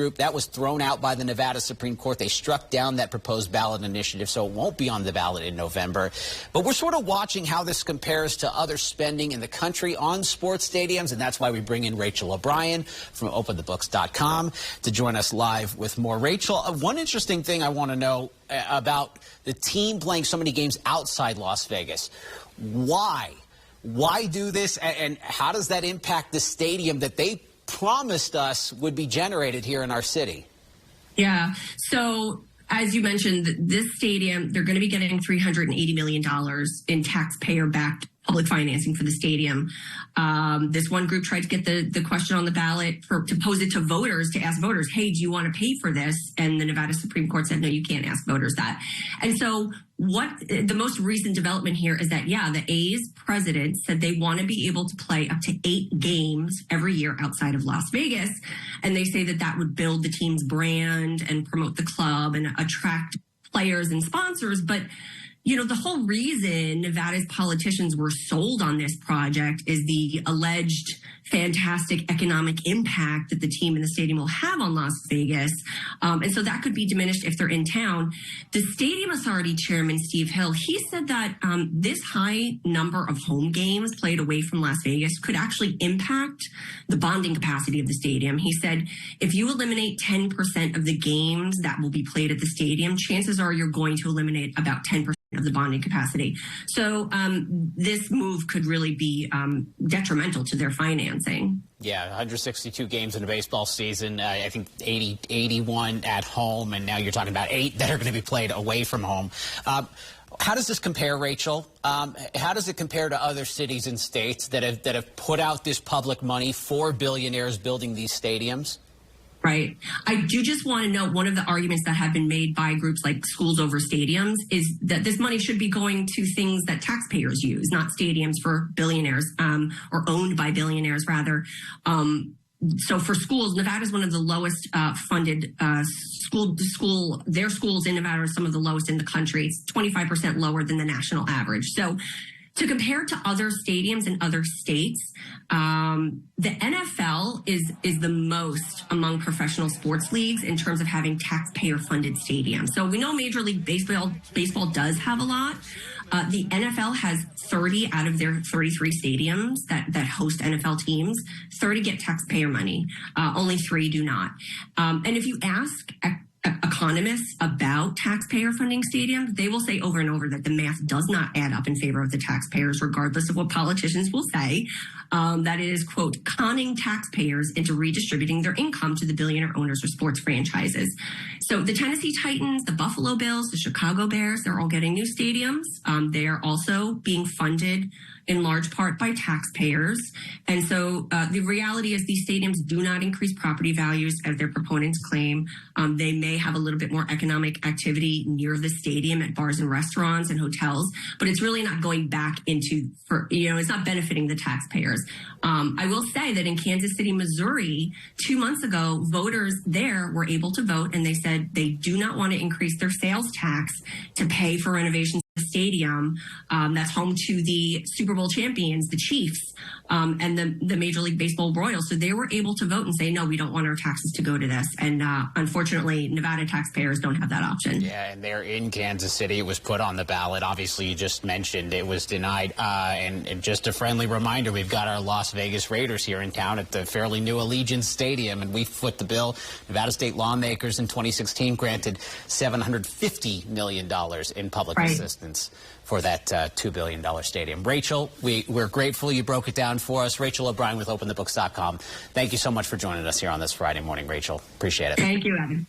group. That was thrown out by the Nevada Supreme Court. They struck down that proposed ballot initiative, so it won't be on the ballot in November. But we're sort of watching how this compares to other spending in the country on sports stadiums, and that's why we bring in Rachel O'Brien from openthebooks.com to join us live with more. Rachel, one interesting thing I want to know about the team playing so many games outside Las Vegas. Why? Why do this, and how does that impact the stadium that they promised us would be generated here in our city? Yeah. So as you mentioned, this stadium, they're going to be getting $380 million in taxpayer-backed public financing for the stadium. This one group tried to get the question on the ballot to pose it to voters, to ask voters, hey, do you want to pay for this? And the Nevada Supreme Court said, no, you can't ask voters that. And so what the most recent development here is that, yeah, the A's president said they want to be able to play up to 8 games every year outside of Las Vegas. And they say that that would build the team's brand and promote the club and attract players and sponsors. But you know, the whole reason Nevada's politicians were sold on this project is the alleged fantastic economic impact that the team in the stadium will have on Las Vegas. And so that could be diminished if they're in town. The Stadium Authority Chairman, Steve Hill, he said that this high number of home games played away from Las Vegas could actually impact the bonding capacity of the stadium. He said, if you eliminate 10% of the games that will be played at the stadium, chances are you're going to eliminate about 10% of the bonding capacity. So this move could really be detrimental to their financing. Yeah, 162 games in a baseball season. I think 81 at home, and now you're talking about 8 that are going to be played away from home. How does this compare, Rachel? How does it compare to other cities and states that have put out this public money for billionaires building these stadiums? Right. I do just want to note one of the arguments that have been made by groups like Schools Over Stadiums is that this money should be going to things that taxpayers use, not stadiums for billionaires, or owned by billionaires, rather. So for schools, Nevada is one of the lowest funded their schools in Nevada are some of the lowest in the country. It's 25% lower than the national average. So to compare to other stadiums in other states, the NFL is the most among professional sports leagues in terms of having taxpayer-funded stadiums. So we know Major League Baseball does have a lot. The NFL has 30 out of their 33 stadiums that host NFL teams. 30 get taxpayer money. Only 3 do not. And if you ask economists about taxpayer funding stadiums, they will say over and over that the math does not add up in favor of the taxpayers, regardless of what politicians will say. That it is, quote, conning taxpayers into redistributing their income to the billionaire owners of sports franchises. So the Tennessee Titans, the Buffalo Bills, the Chicago Bears, they're all getting new stadiums. They are also being funded in large part by taxpayers. And so the reality is these stadiums do not increase property values as their proponents claim. They may have a little bit more economic activity near the stadium at bars and restaurants and hotels, but it's really not going back into, it's not benefiting the taxpayers. I will say that in Kansas City, Missouri, 2 months ago, voters there were able to vote, and they said they do not want to increase their sales tax to pay for renovations of the stadium that's home to the Super Bowl champions, the Chiefs, and the Major League Baseball Royals. So they were able to vote and say, no, we don't want our taxes to go to this. And unfortunately, Nevada taxpayers don't have that option. Yeah, and they're in Kansas City. It was put on the ballot. Obviously, you just mentioned it was denied. And just a friendly reminder, we've got our Las Vegas Raiders here in town at the fairly new Allegiant Stadium, and we foot the bill. Nevada state lawmakers in 2016 granted $750 million in public assistance for that $2 billion stadium. Rachel, we're grateful you broke it down for us. Rachel O'Brien with openthebooks.com. Thank you so much for joining us here on this Friday morning, Rachel. Appreciate it. Thank you, Evan.